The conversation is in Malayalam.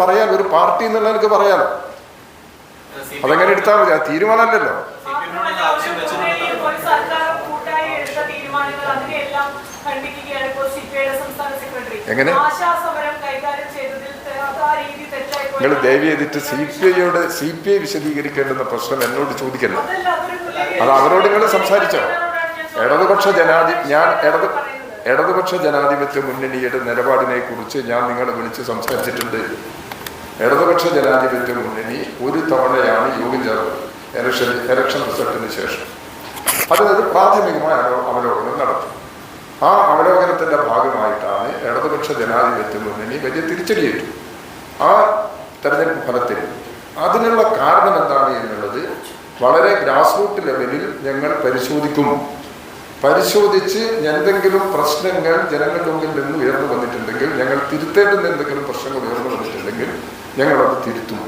പറയാൻ ഒരു പാർട്ടി എന്നുള്ള എനിക്ക് പറയാലോ. അതെങ്ങനെ എടുത്താൽ മതി? ആ തീരുമാനമല്ലല്ലോ. എങ്ങനെ നിങ്ങൾ ദയവ് ചെയ്തിട്ട് CPI വിശദീകരിക്കേണ്ടുന്ന പ്രശ്നം എന്നോട് ചോദിക്കല്ലോ. അത് അവരോട് നിങ്ങൾ സംസാരിച്ചോ? ഇടതുപക്ഷ ജനാധിപത്യ മുന്നണിയുടെ നിലപാടിനെ കുറിച്ച് ഞാൻ നിങ്ങളെ വിളിച്ച് സംസാരിച്ചിട്ടുണ്ട്. ഇടതുപക്ഷ ജനാധിപത്യ മുന്നണി ഒരു തവണയാണ് യോഗം ചേർന്നത് ഇലക്ഷൻ റിസൾട്ടിന് ശേഷം. അതിനൊരു പ്രാഥമികമായ അവലോകനം നടത്തും. ആ അവലോകനത്തിന്റെ ഭാഗമായിട്ടാണ് ഇടതുപക്ഷ ജനാധിപത്യ മുന്നണി വലിയ തിരിച്ചടിയേറ്റു ആ തെരഞ്ഞെടുപ്പ് ഫലത്തിൽ. അതിനുള്ള കാരണം എന്താണ് എന്നുള്ളത് വളരെ ഗ്രാസ് റൂട്ട് ലെവലിൽ ഞങ്ങൾ പരിശോധിച്ച് എന്തെങ്കിലും പ്രശ്നങ്ങൾ ജനങ്ങളുടെ മുമ്പിൽ നിന്ന് ഉയർന്നു വന്നിട്ടുണ്ടെങ്കിൽ, ഞങ്ങൾ തിരുത്തേണ്ടുന്ന എന്തെങ്കിലും പ്രശ്നങ്ങൾ ഉയർന്നു വന്നിട്ടുണ്ടെങ്കിൽ ഞങ്ങളത് തിരുത്തും.